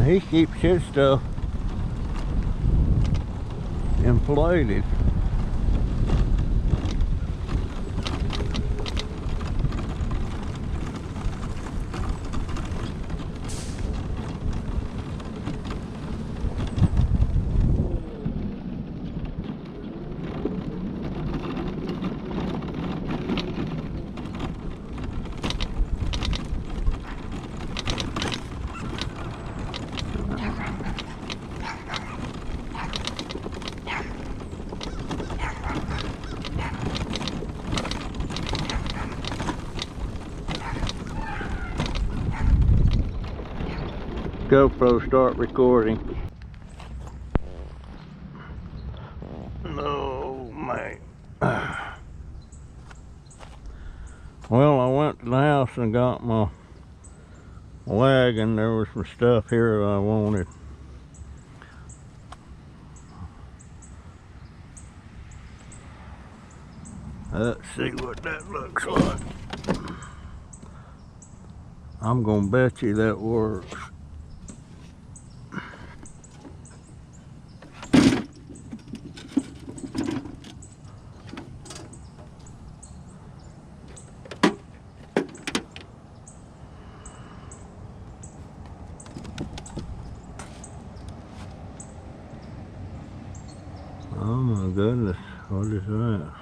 He keeps his stuff inflated. GoPro start recording. No, man. Well, I went to the house and got my wagon. There was some stuff here that I wanted. Let's see what that looks like. I'm gonna bet you that works. Oh my goodness, what is that?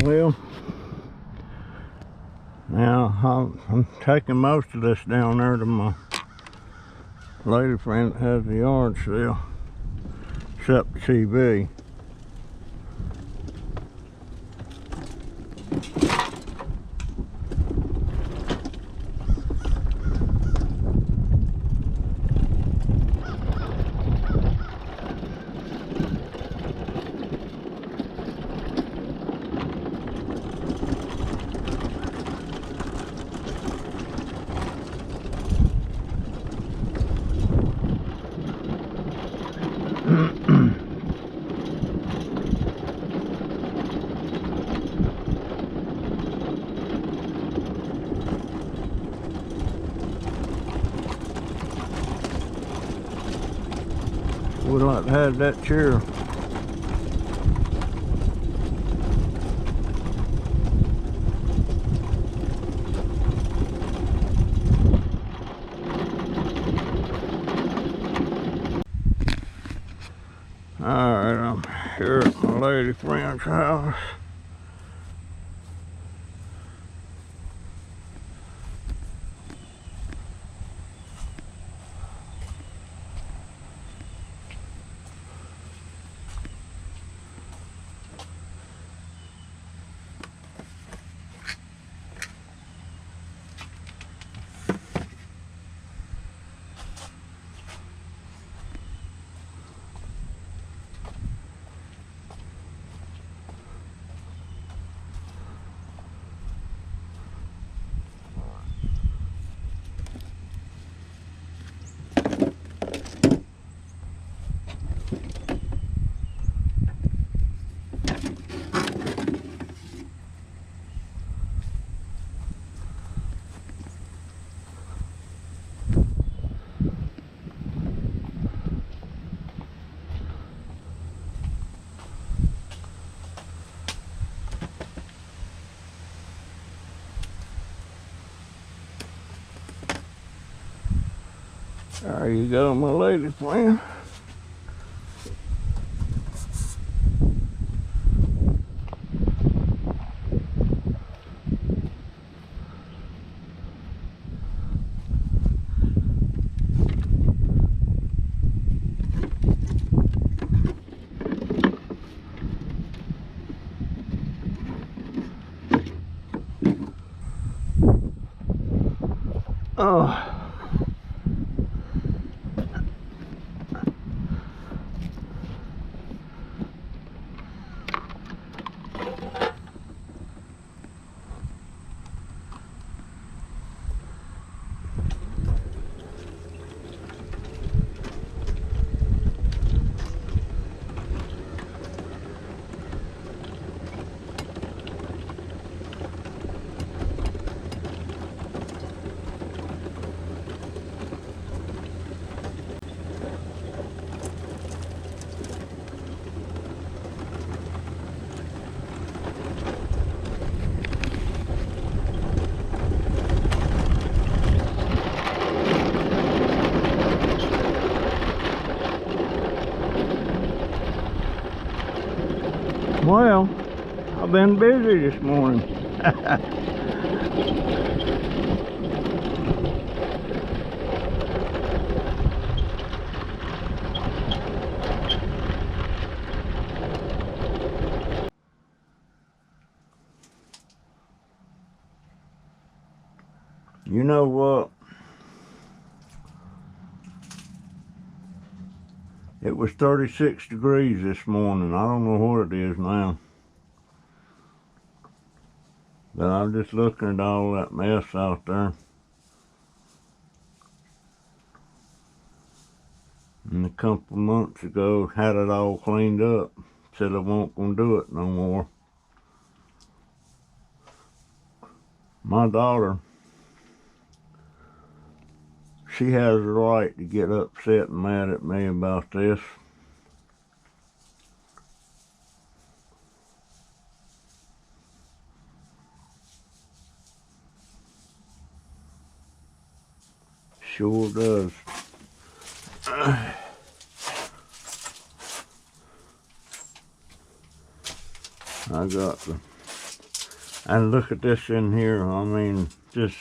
Well, now I'm taking most of this down there to my lady friend that has the yard sale, except the TV. Would like to have that chair. Alright, I'm here at my lady friend's house. There you go, my lady friend. Oh. Well, I've been busy this morning. You know what? It was 36 degrees this morning. I don't know what it is now. But I'm just looking at all that mess out there. And a couple of months ago, had it all cleaned up. Said I won't gonna do it no more. My daughter, she has the right to get upset and mad at me about this. Sure does. I got the And look at this in here. I mean, just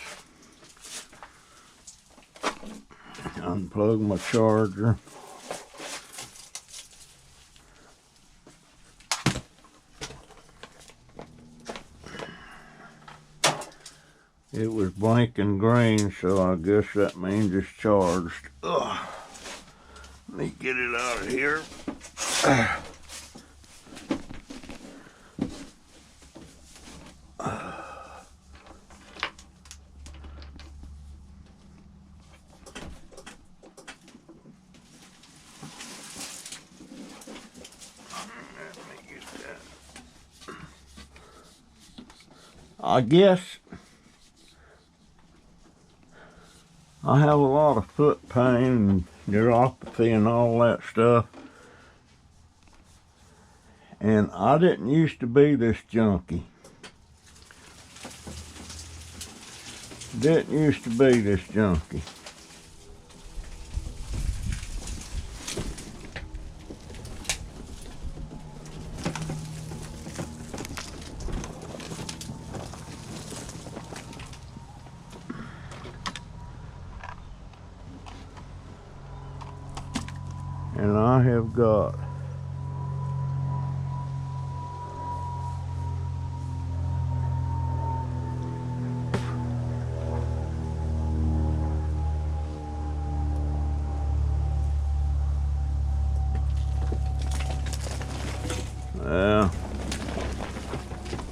unplug my charger. It was blinking green, so I guess that means it's charged. Ugh. Let me get it out of here. I guess I have a lot of foot pain and neuropathy and all that stuff. And I didn't used to be this junky. Didn't used to be this junky. And I have got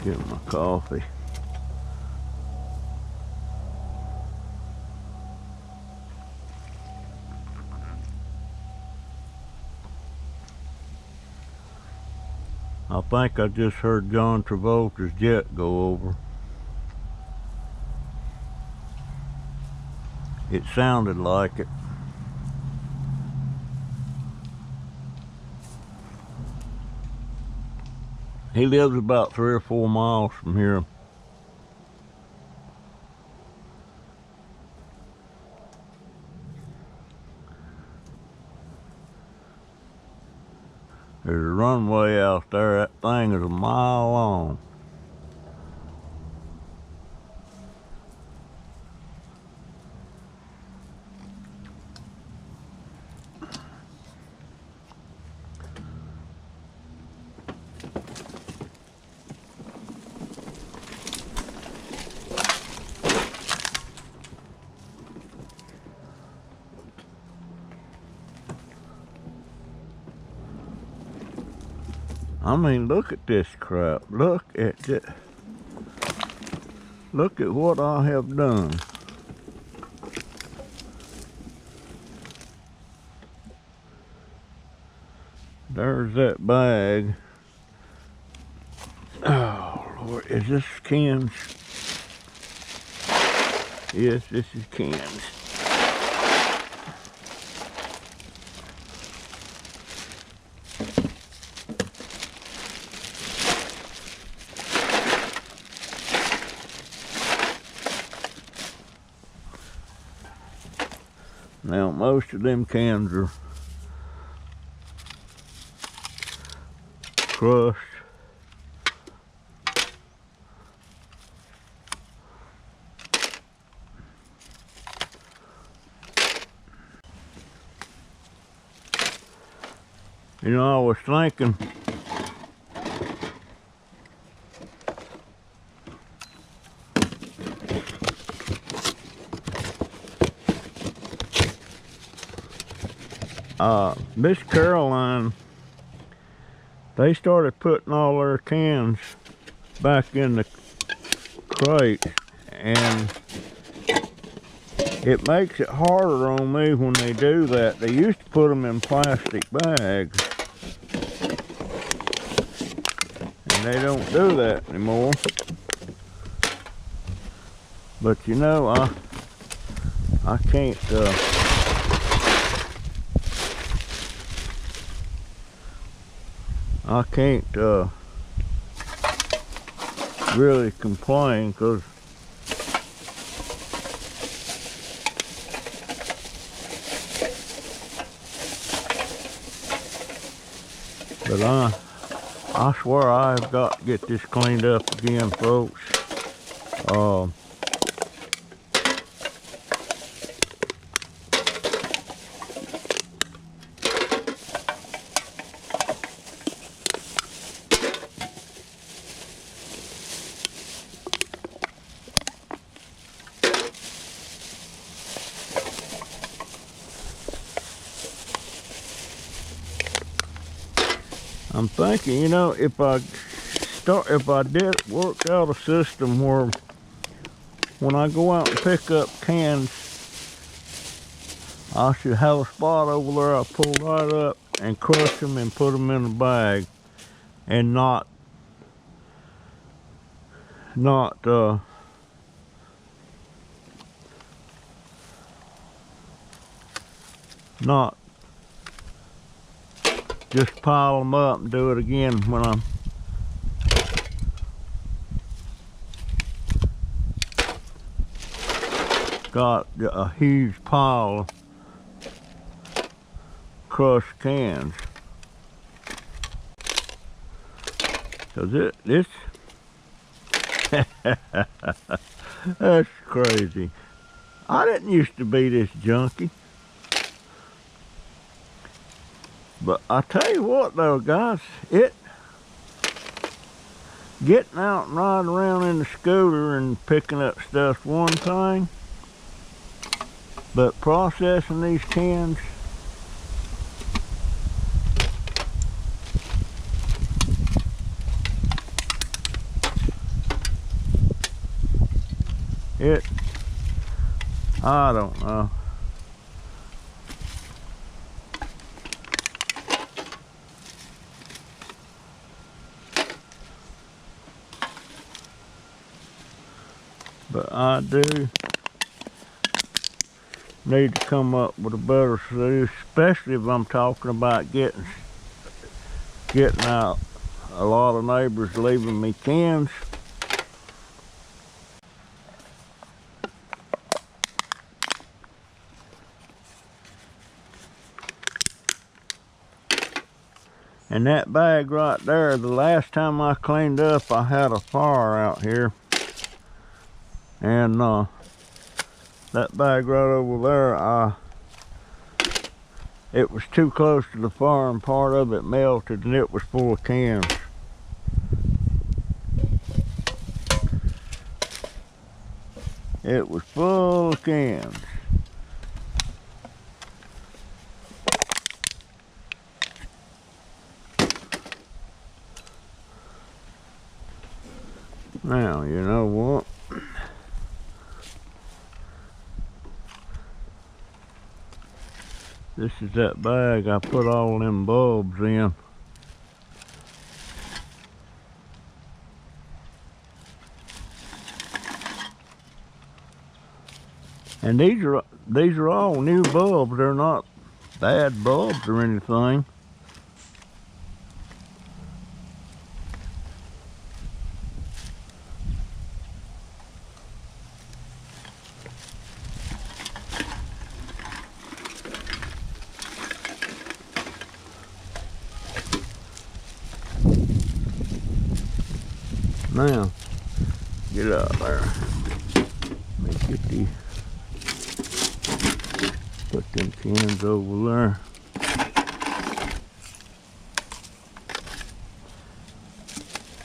get my coffee. I think I just heard John Travolta's jet go over. It sounded like it. He lives about 3 or 4 miles from here. There's a runway out there. That thing is a mile long. I mean, look at this crap. Look at it. Look at what I have done. There's that bag. Oh, Lord. Is this cans? Yes, this is cans. Now, most of them cans are crushed. You know, I was thinking, Miss Caroline, they started putting all their cans back in the crate, and it makes it harder on me when they do that. They used to put them in plastic bags, and they don't do that anymore. But you know, I can't really complain, because but I swear I've got to get this cleaned up again, folks. I'm thinking, you know, if I did work out a system where when I go out and pick up cans, I should have a spot over there I pull right up and crush them and put them in a bag, and not just pile them up and do it again when I'm got a huge pile of crushed cans. Cause this that's crazy. I didn't used to be this junky. But I tell you what though, guys, getting out and riding around in the scooter and picking up stuff's one thing, but processing these cans, I don't know. But I do need to come up with a better solution, especially if I'm talking about getting out. A lot of neighbors leaving me cans. And that bag right there, the last time I cleaned up, I had a fire out here. And that bag right over there, it was too close to the fire and part of it melted and it was full of cans. It was full of cans. Now, you know what? This is that bag I put all them bulbs in. And these are all new bulbs. They're not bad bulbs or anything. Now, get out there. Let me get these. Put them cans over there.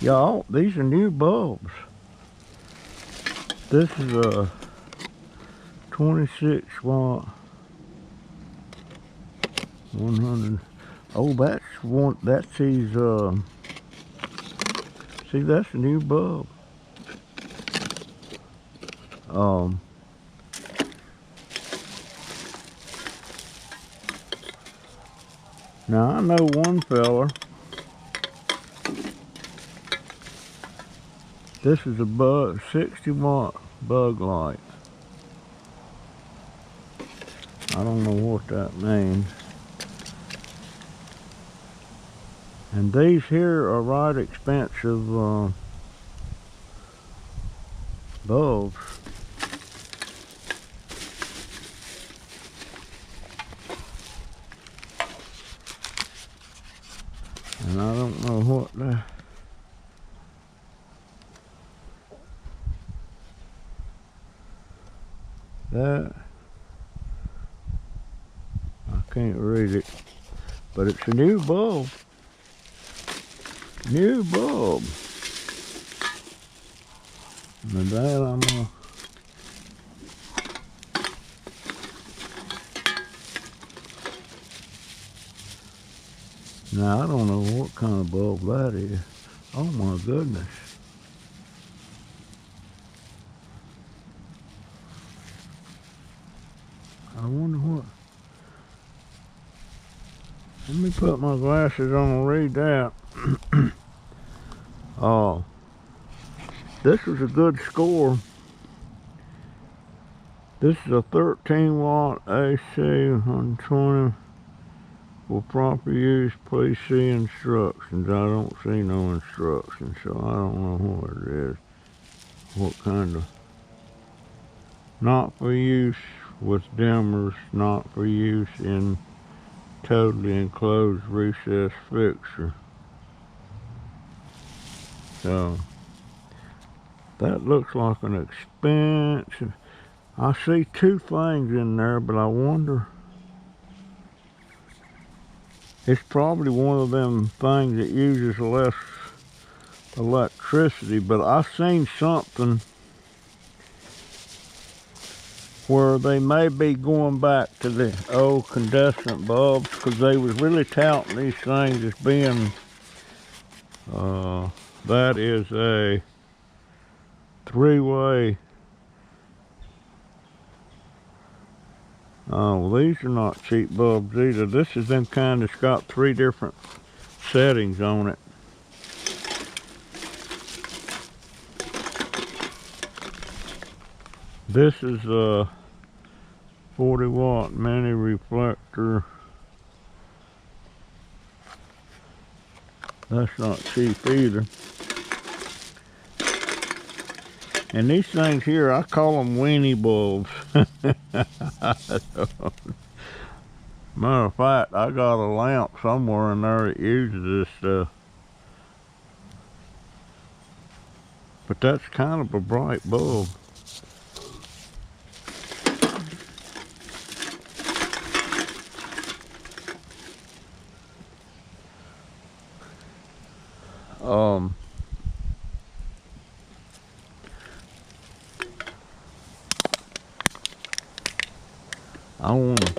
Y'all, these are new bulbs. This is a 26 watt 100. Oh, that's one. That's his. See, that's a new bulb. Now I know one fella. This is a 60 watt bug light. I don't know what that means. And these here are right expensive bulbs. And I don't know what That, I can't read it, but it's a new bulb. New bulb. And that I'm gonna now I don't know what kind of bulb that is. Oh my goodness. I wonder what. Let me put my glasses on and read that. Oh, this was a good score. This is a 13 watt AC 120. For proper use, please see instructions. I don't see no instructions, so I don't know what it is. What kind of. Not for use with dimmers, not for use in totally enclosed recessed fixture. So, that looks like an expensive. I see two things in there, but I wonder. It's probably one of them things that uses less electricity, but I seen something where they may be going back to the old condensate bulbs, because they was really touting these things as being, that is a 3-way. Oh, well, these are not cheap bulbs either. This is them kind that's got 3 different settings on it. This is a 40 watt mini reflector. That's not cheap either. And these things here, I call them weenie bulbs. Matter of fact, I got a lamp somewhere in there that uses this stuff. But that's kind of a bright bulb. I want to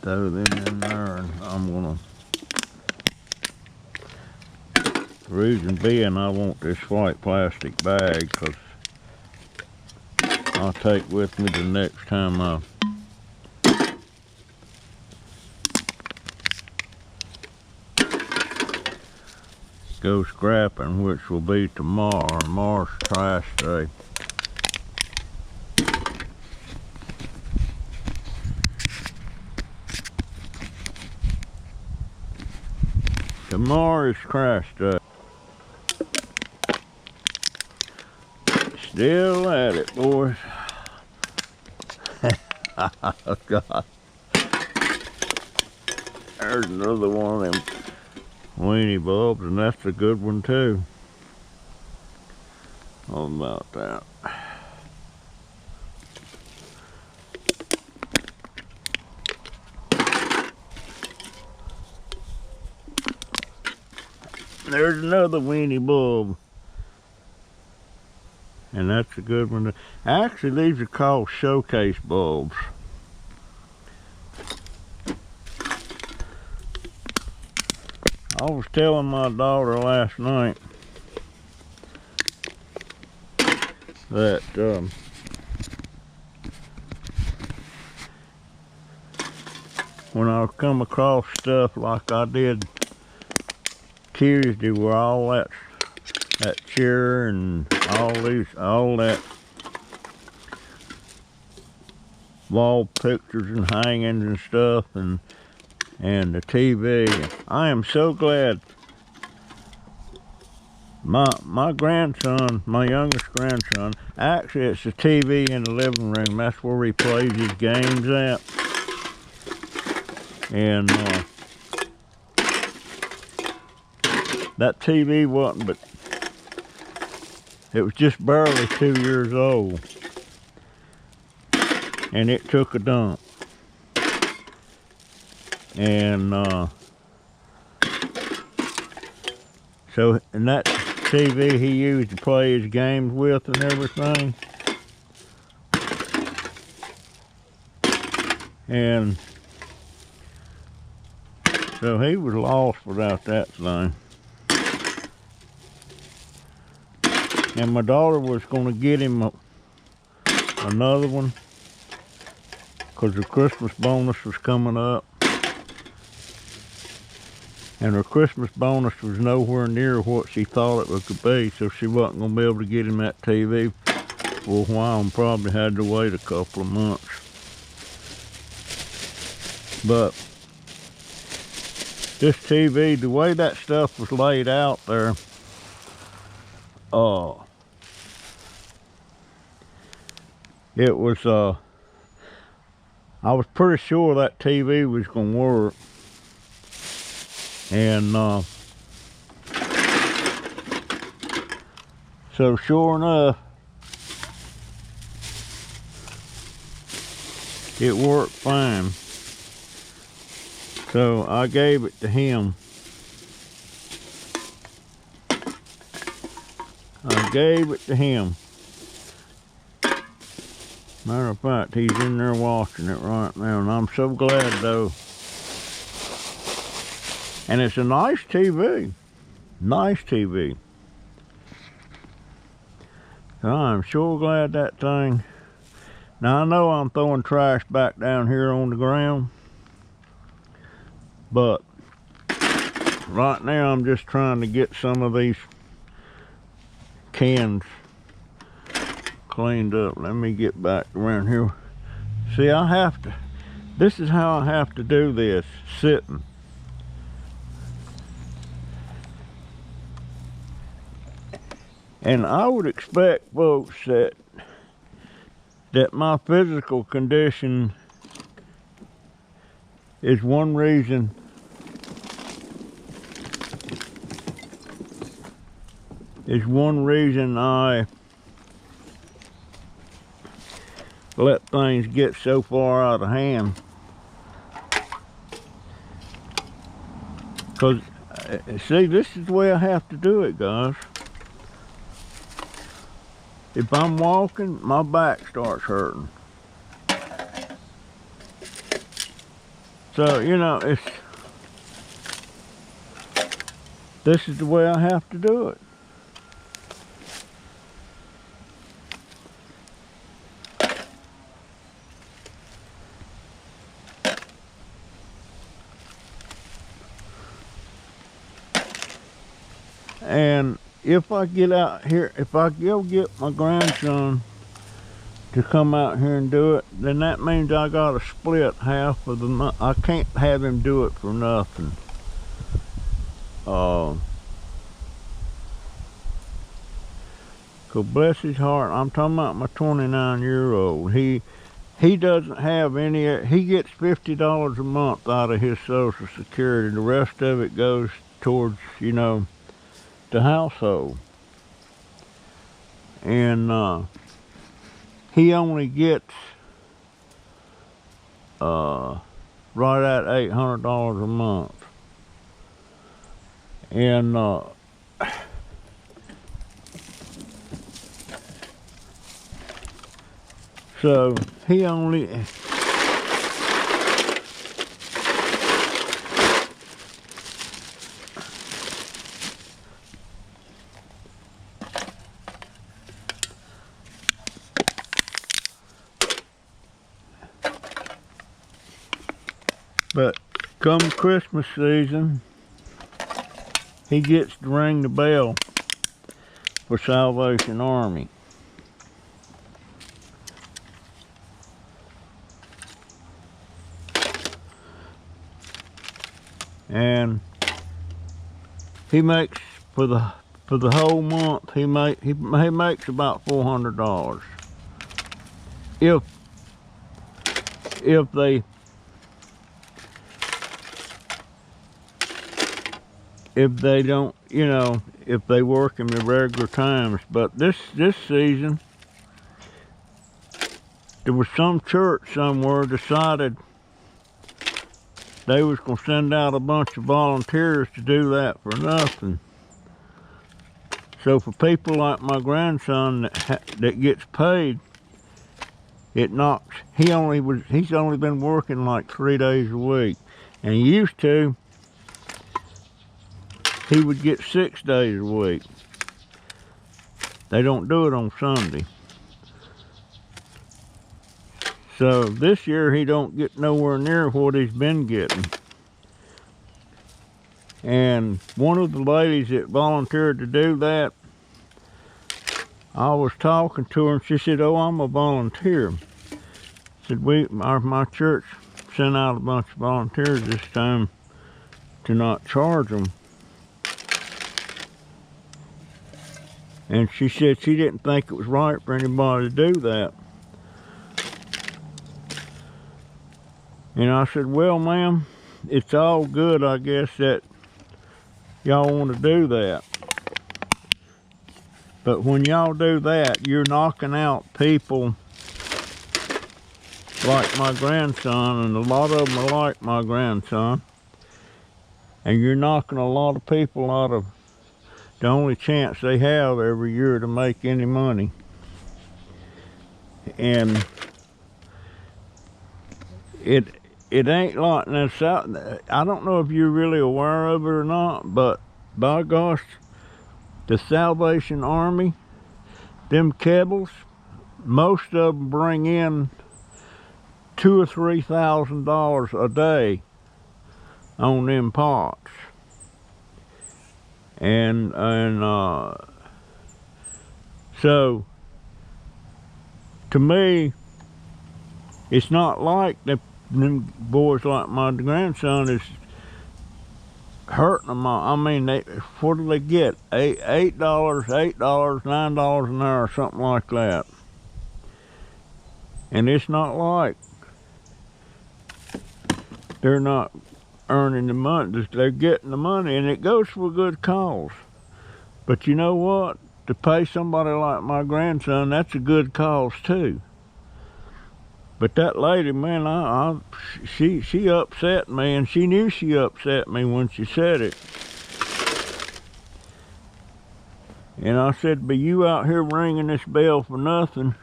throw them in there, and I'm going to, the reason being I want this white plastic bag, because I'll take with me the next time I go scrapping, which will be tomorrow. Tomorrow's trash day. Tomorrow is trash day. Still at it, boys. Oh, God. There's another one of them weenie bulbs, and that's a good one too. How about that? There's another weenie bulb, and that's a good one. Actually, these are called showcase bulbs. I was telling my daughter last night that when I come across stuff like I did Tuesday, where all that chair and all that wall pictures and hangings and stuff, and the TV. I am so glad my grandson, my youngest grandson, actually it's the TV in the living room. That's where he plays his games at. And that TV wasn't but It was just barely 2 years old. And it took a dump. And and that TV he used to play his games with and everything. And so he was lost without that thing. And my daughter was going to get him another one because the Christmas bonus was coming up. And her Christmas bonus was nowhere near what she thought it could be, so she wasn't going to be able to get him that TV for a while and probably had to wait a couple of months. But this TV, the way that stuff was laid out there, it was, I was pretty sure that TV was going to work. And so sure enough, it worked fine. So I gave it to him. Matter of fact, he's in there watching it right now, and I'm so glad though. And it's a nice TV. Nice TV. So I'm sure glad that thing. Now I know I'm throwing trash back down here on the ground, but right now I'm just trying to get some of these cans cleaned up. Let me get back around here. See, this is how I have to do this, sitting. And I would expect, folks, that my physical condition is one reason I let things get so far out of hand. Because, see, this is the way I have to do it, guys. If I'm walking, my back starts hurting. So, you know, this is the way I have to do it. And if I get out here, if I go get my grandson to come out here and do it, then that means I gotta split half of the money. I can't have him do it for nothing. Cause bless his heart, I'm talking about my 29-year-old. He doesn't have any. He gets $50 a month out of his Social Security. The rest of it goes towards, you know, the household. And he only gets right at $800 a month. And so he only but come Christmas season, he gets to ring the bell for Salvation Army. And he makes for the whole month he makes about $400 if if they don't, you know, if they work in the regular times. But this season, there was some church somewhere decided they was gonna send out a bunch of volunteers to do that for nothing. So for people like my grandson that gets paid, it knocks. He's only been working like 3 days a week, and he used to. He would get 6 days a week. They don't do it on Sunday. So this year he don't get nowhere near what he's been getting. And one of the ladies that volunteered to do that, I was talking to her and she said, "Oh, I'm a volunteer." Said my church sent out a bunch of volunteers this time to not charge them. And she said she didn't think it was right for anybody to do that. And I said, "Well, ma'am, it's all good, I guess, that y'all want to do that. But when y'all do that, you're knocking out people like my grandson, and a lot of them are like my grandson. And you're knocking a lot of people out of the only chance they have every year to make any money." And it ain't like this out. I don't know if you're really aware of it or not, but by gosh, the Salvation Army, them Kebbles, most of them bring in $2,000 or $3,000 a day on them pots. And so to me, it's not like them boys like my grandson is hurting them. I mean, what do they get? $8, $9 an hour, something like that. And it's not like they're not earning the money. They're getting the money, and it goes for a good cause. But you know what? To pay somebody like my grandson, that's a good cause too. But that lady, man, she upset me, and she knew she upset me when she said it. And I said, "But you out here ringing this bell for nothing."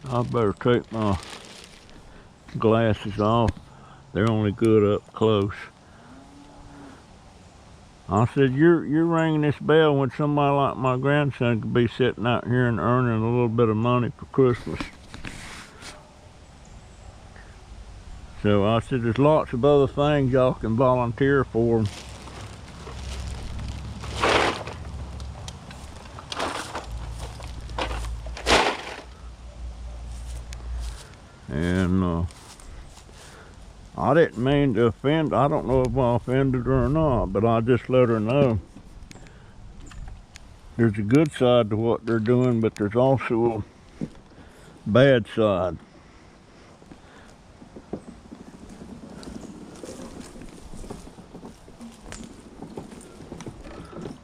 I better take my glasses off. They're only good up close. I said, you're ringing this bell when somebody like my grandson could be sitting out here and earning a little bit of money for Christmas. So I said, there's lots of other things y'all can volunteer for. And I didn't mean to offend. I don't know if I offended her or not, but I just let her know there's a good side to what they're doing, but there's also a bad side.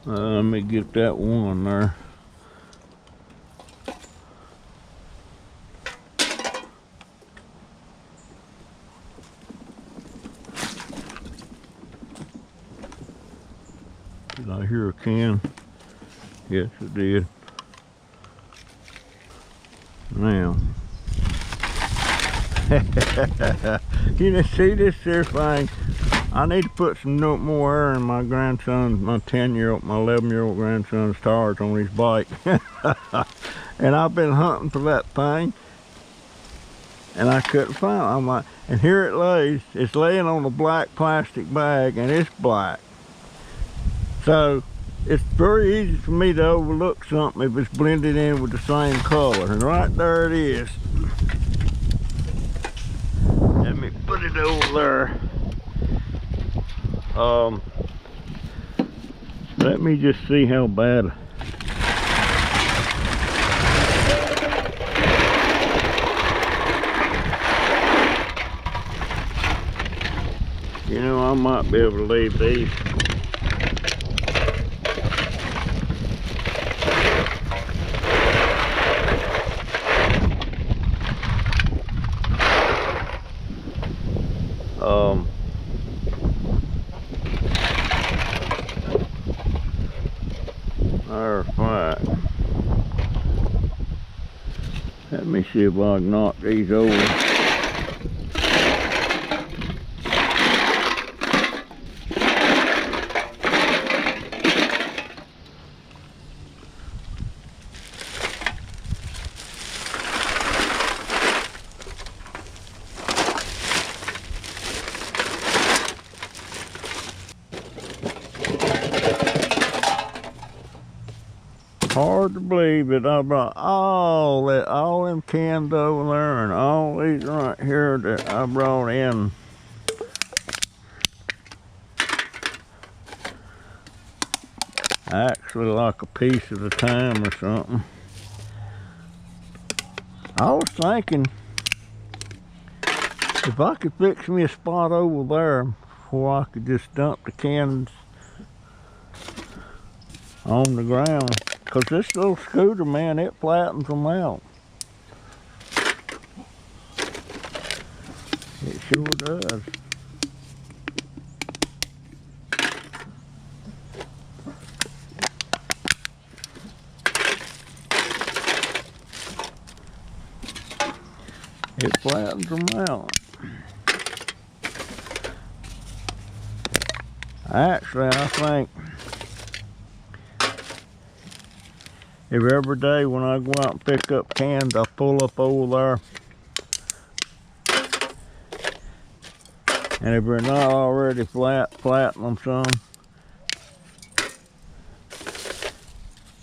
Let me get that one there. Did I hear a can? Yes, I did. Now, you know, see this here thing? I need to put some more air in my grandson's, my 10-year-old, my 11-year-old grandson's tires on his bike. And I've been hunting for that thing, and I couldn't find it. I'm like, and here it lays. It's laying on a black plastic bag, and it's black. So it's very easy for me to overlook something if it's blended in with the same color. And right there it is. Let me put it over there. Let me just see how bad. I might be able to leave these. They're flat. Let me see if I can knock these over. Hard to believe that I brought all them cans over there and all these right here that I brought in. Actually like a piece at a time or something. I was thinking if I could fix me a spot over there where I could just dump the cans on the ground. Cause this little scooter, man, it flattens them out. It sure does. It flattens them out. Actually, I think every day when I go out and pick up cans, I pull up over there. And if they're not already flatten them some.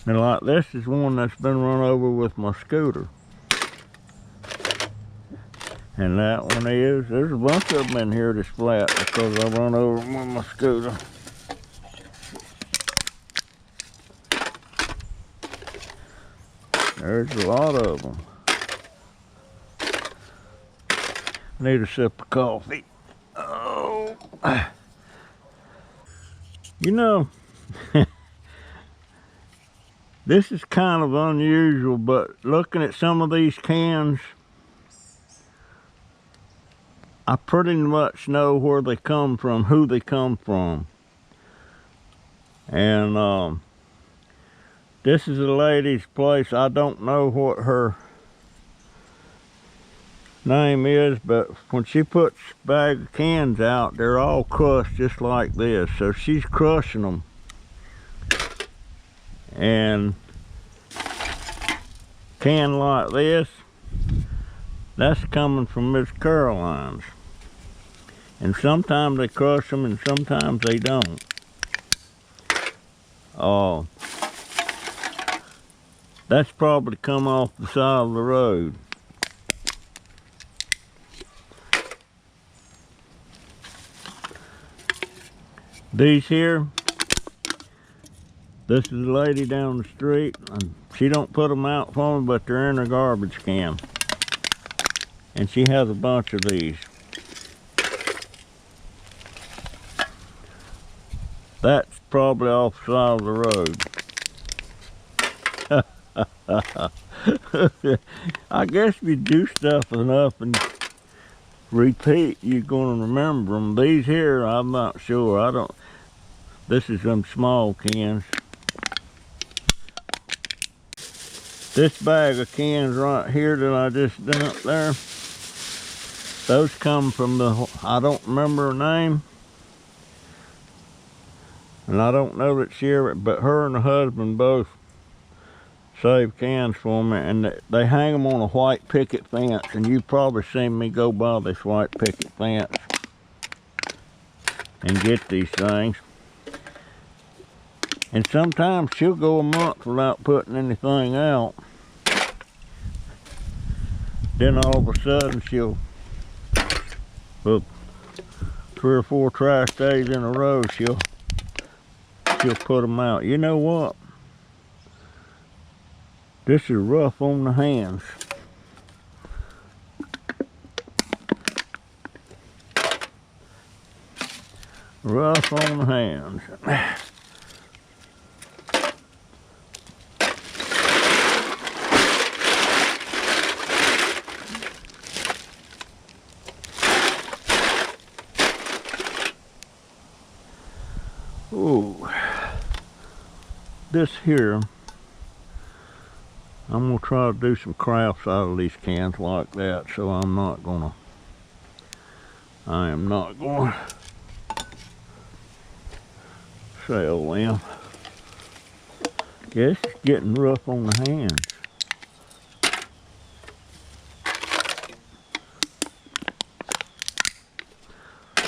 And like this is one that's been run over with my scooter. And that one is, there's a bunch of them in here that's flat because I run over them with my scooter. There's a lot of them. I need a sip of coffee. Oh. You know, this is kind of unusual, but looking at some of these cans, I pretty much know where they come from, who they come from. And this is a lady's place. I don't know what her name is, but when she puts a bag of cans out, they're all crushed just like this. So she's crushing them. And can like this, that's coming from Miss Caroline's. And sometimes they crush them and sometimes they don't. That's probably come off the side of the road. These here, this is a lady down the street, and she don't put them out for me, but they're in her garbage can. And she has a bunch of these. That's probably off the side of the road. I guess if you do stuff enough and repeat, you're going to remember them. These here, I'm not sure. This is them small cans. This bag of cans right here that I just dumped there, those come from I don't remember her name. And I don't know that she ever, but her and her husband both save cans for me, and they hang them on a white picket fence, and you've probably seen me go by this white picket fence and get these things. And sometimes she'll go a month without putting anything out. Then all of a sudden she'll, well, 3 or 4 trash days in a row, she'll put them out. You know what? This is rough on the hands. rough on the hands. Ooh, this here, I'm gonna try to do some crafts out of these cans like that, so I am not gonna sell them. Guess it's getting rough on the hands.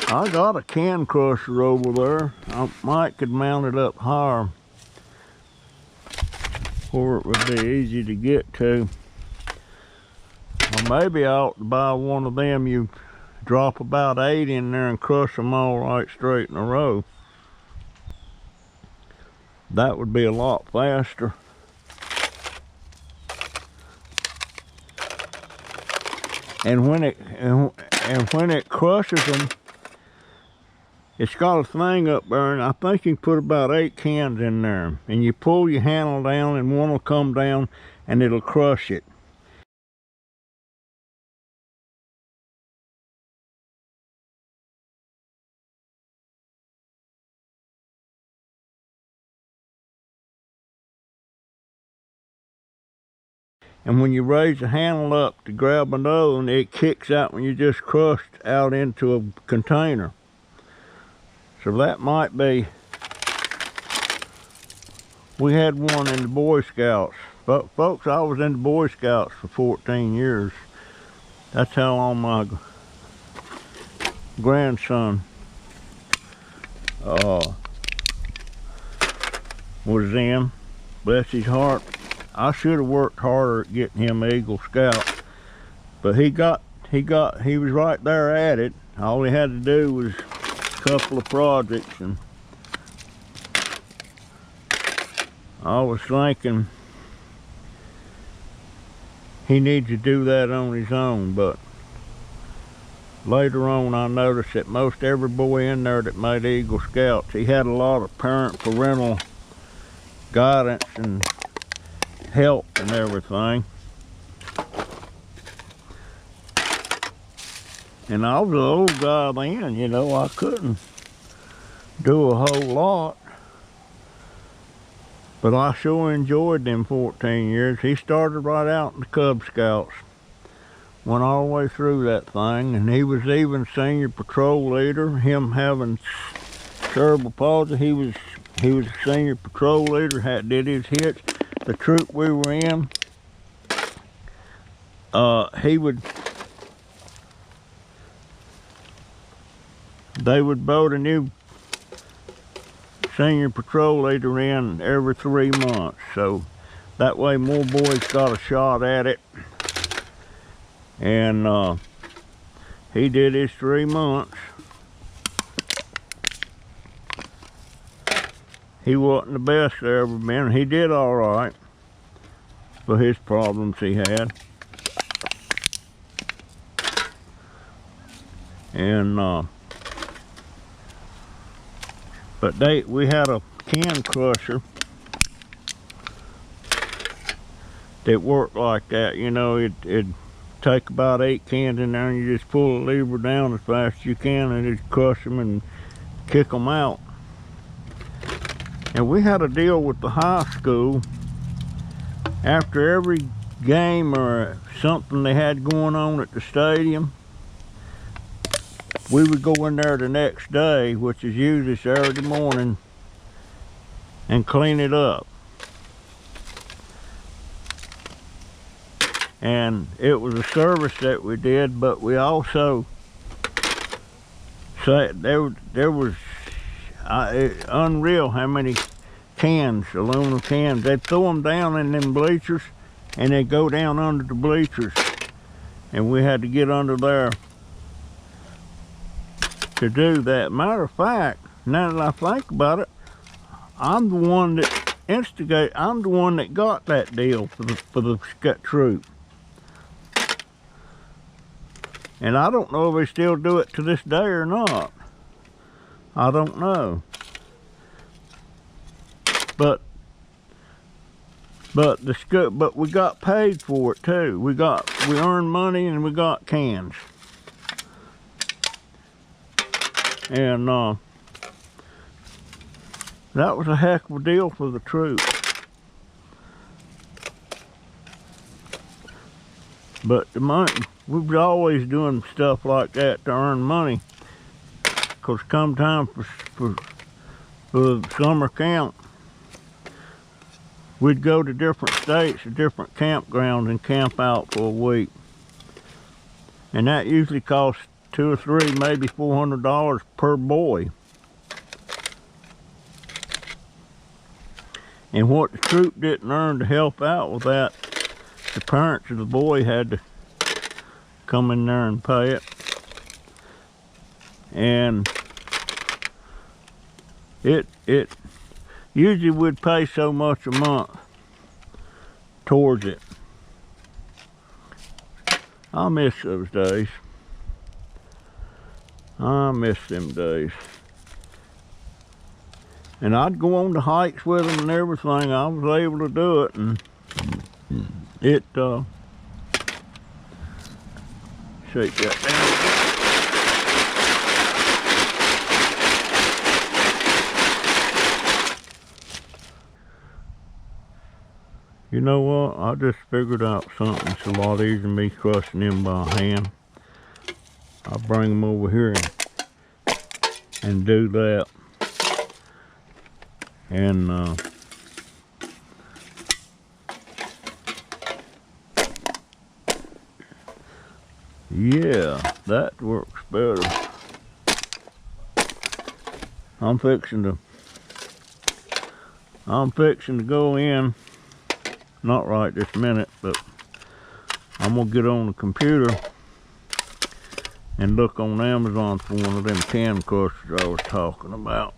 I got a can crusher over there. I might could mount it up higher where it would be easy to get to. Or maybe I ought to buy one of them. You drop about 8 in there and crush them all right straight in a row. That would be a lot faster. And when it crushes them, it's got a thing up there, and I think you can put about 8 cans in there. And you pull your handle down, and one will come down, and it'll crush it. And when you raise the handle up to grab another one, it kicks out when you just crushed out into a container. So that might be, we had one in the Boy Scouts. But folks, I was in the Boy Scouts for 14 years. That's how long my grandson was in. Bless his heart. I should have worked harder at getting him Eagle Scout, but he was right there at it. All he had to do was a couple of projects, and I was thinking he needs to do that on his own. But later on, I noticed that most every boy in there that made Eagle Scouts, he had a lot of parental guidance and help and everything. And I was an old guy then, you know, I couldn't do a whole lot. But I sure enjoyed them 14 years. He started right out in the Cub Scouts. Went all the way through that thing, and he was even senior patrol leader. Him having cerebral palsy, he was a senior patrol leader, did his hits. The troop we were in, they would vote a new senior patrol leader in every 3 months, so that way more boys got a shot at it. And he did his 3 months. He wasn't the best there ever been. He did all right for his problems he had. And but we had a can crusher that worked like that. You know, it'd take about 8 cans in there, and you just pull the lever down as fast as you can, and it'd crush them and kick them out. And we had a deal with the high school. After every game or something they had going on at the stadium, we would go in there the next day, which is usually Saturday morning, and clean it up. And it was a service that we did, but we also said there was unreal how many cans, aluminum cans. They'd throw them down in them bleachers, and they'd go down under the bleachers, and we had to get under there to do that. Matter of fact, now that I think about it, I'm the one that I'm the one that got that deal for the troop. And I don't know if they still do it to this day or not. I don't know. But we got paid for it too. We earned money and we got cans. And that was a heck of a deal for the troops. But the money, we was always doing stuff like that to earn money. Cause come time for summer camp, we'd go to different states, to different campgrounds, and camp out for a week. And that usually cost $200 or $300, maybe $400 per boy. And what the troop didn't earn to help out with that, the parents of the boy had to come in there and pay it. And it usually would pay so much a month towards it. I miss those days. I miss them days. And I'd go on the hikes with them and everything. I was able to do it, and it shake that down. You know what? I just figured out something. It's a lot easier than me crushing them by hand. I'll bring them over here and do that. And yeah, that works better. I'm fixing to go in, not right this minute, but I'm gonna get on the computer and look on Amazon for one of them can crushers I was talking about.